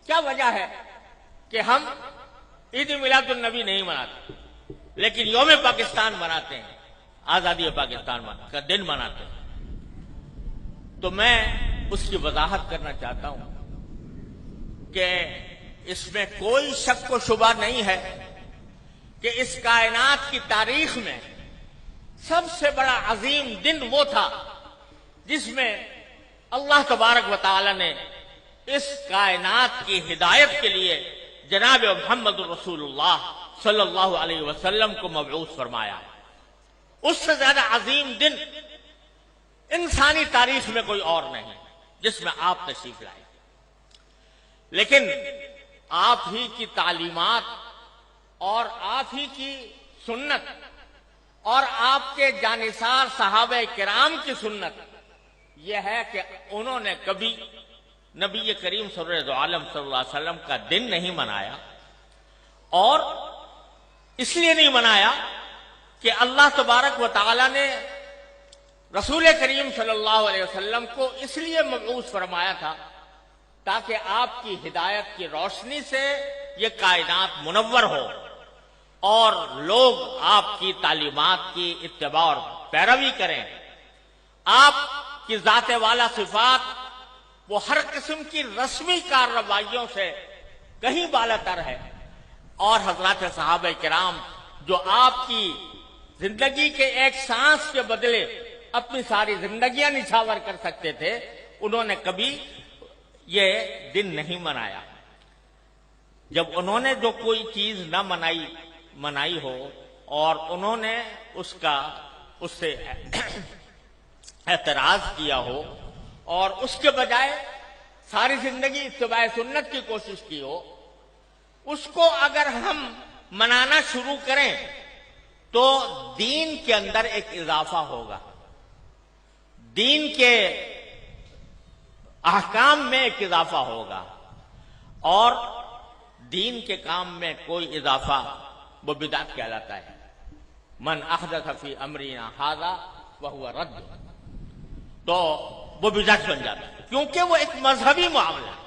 کیا وجہ ہے کہ ہم عید میلاد النبی نہیں مناتے لیکن یوم پاکستان مناتے ہیں، آزادی پاکستان کا دن مناتے ہیں؟ تو میں اس کی وضاحت کرنا چاہتا ہوں کہ اس میں کوئی شک و شبہ نہیں ہے کہ اس کائنات کی تاریخ میں سب سے بڑا عظیم دن وہ تھا جس میں اللہ تبارک و تعالی نے اس کائنات کی ہدایت کے لیے جناب محمد رسول اللہ صلی اللہ علیہ وسلم کو مبعوث فرمایا۔ اس سے زیادہ عظیم دن انسانی تاریخ میں کوئی اور نہیں جس میں آپ تشریف لائے، لیکن آپ ہی کی تعلیمات اور آپ ہی کی سنت اور آپ کے جانثار صحابہ کرام کی سنت یہ ہے کہ انہوں نے کبھی نبی کریم سرور عالم صلی اللہ علیہ وسلم کا دن نہیں منایا، اور اس لیے نہیں منایا کہ اللہ تبارک و تعالی نے رسول کریم صلی اللہ علیہ وسلم کو اس لیے مبعوث فرمایا تھا تاکہ آپ کی ہدایت کی روشنی سے یہ کائنات منور ہو اور لوگ آپ کی تعلیمات کی اتباع اور پیروی کریں۔ آپ کی ذات والا صفات وہ ہر قسم کی رسمی کارروائیوں سے کہیں بالاتر ہے، اور حضرات صحابہ کرام جو آپ کی زندگی کے ایک سانس کے بدلے اپنی ساری زندگیاں نچھاور کر سکتے تھے، انہوں نے کبھی یہ دن نہیں منایا۔ جب انہوں نے جو کوئی چیز نہ منائی ہو اور انہوں نے اس سے اعتراض کیا ہو اور اس کے بجائے ساری زندگی اتباع سنت کی کوشش کی ہو، اس کو اگر ہم منانا شروع کریں تو دین کے اندر ایک اضافہ ہوگا، دین کے احکام میں ایک اضافہ ہوگا، اور دین کے کام میں کوئی اضافہ وہ بدعت کہلاتا ہے۔ من احدث فی امرنا ھذا وہو رد، تو وہ بدعت بن جاتا ہے کیونکہ وہ ایک مذہبی معاملہ ہے۔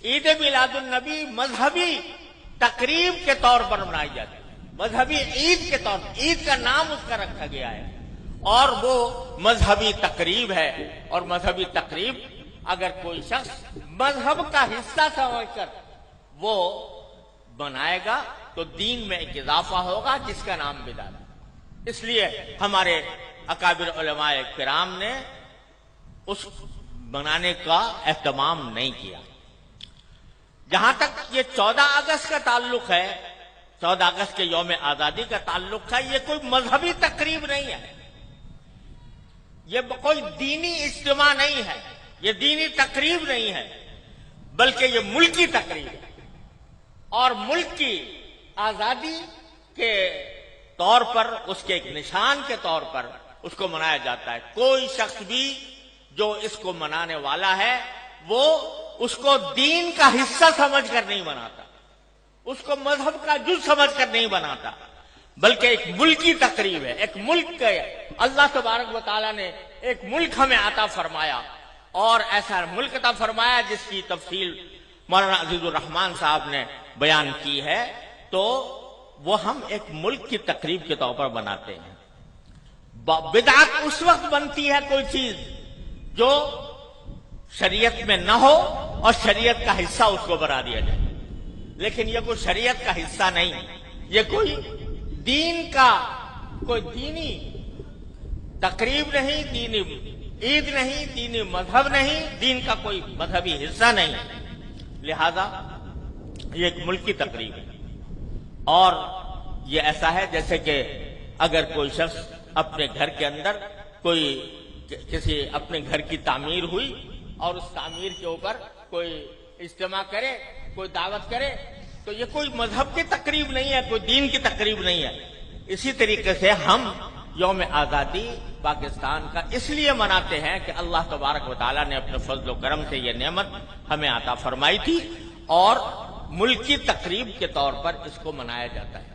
عید میلاد النبی مذہبی تقریب کے طور پر منائی جاتی ہے، مذہبی عید کے طور پر، عید کا نام اس کا رکھا گیا ہے، اور وہ مذہبی تقریب ہے، اور مذہبی تقریب اگر کوئی شخص مذہب کا حصہ سمجھ کر وہ بنائے گا تو دین میں ایک اضافہ ہوگا جس کا نام بدعت ہے۔ اس لیے ہمارے اکابر علماء کرام نے اس بنانے کا اہتمام نہیں کیا۔ جہاں تک یہ 14 اگست کا تعلق ہے، 14 اگست کے یوم آزادی کا تعلق ہے، یہ کوئی مذہبی تقریب نہیں ہے، یہ کوئی دینی اجتماع نہیں ہے، یہ دینی تقریب نہیں ہے، بلکہ یہ ملکی تقریب ہے، اور ملک کی آزادی کے طور پر، اس کے ایک نشان کے طور پر اس کو منایا جاتا ہے۔ کوئی شخص بھی جو اس کو منانے والا ہے وہ اس کو دین کا حصہ سمجھ کر نہیں مناتا، اس کو مذہب کا جز سمجھ کر نہیں بناتا، بلکہ ایک ملکی تقریب ہے، ایک ملک کے اللہ تبارک و تعالیٰ نے ایک ملک ہمیں عطا فرمایا، اور ایسا ملک عطا فرمایا جس کی تفصیل مولانا عزیز الرحمان صاحب نے بیان کی ہے، تو وہ ہم ایک ملک کی تقریب کے طور پر بناتے ہیں۔ بدعت اس وقت بنتی ہے کوئی چیز جو شریعت میں نہ ہو اور شریعت کا حصہ اس کو بنا دیا جائے، لیکن یہ کوئی شریعت کا حصہ نہیں، یہ کوئی دین کا کوئی دینی تقریب نہیں، دینی عید نہیں، دینی مذہب نہیں، دین کا کوئی مذہبی حصہ نہیں، لہذا یہ ایک ملکی تقریب ہے۔ اور یہ ایسا ہے جیسے کہ اگر کوئی شخص اپنے گھر کے اندر کسی اپنے گھر کی تعمیر ہوئی اور اس تعمیر کے اوپر کوئی اجتماع کرے، کوئی دعوت کرے، تو یہ کوئی مذہب کی تقریب نہیں ہے، کوئی دین کی تقریب نہیں ہے۔ اسی طریقے سے ہم یوم آزادی پاکستان کا اس لیے مناتے ہیں کہ اللہ تبارک و تعالیٰ نے اپنے فضل و کرم سے یہ نعمت ہمیں عطا فرمائی تھی، اور ملکی تقریب کے طور پر اس کو منایا جاتا ہے۔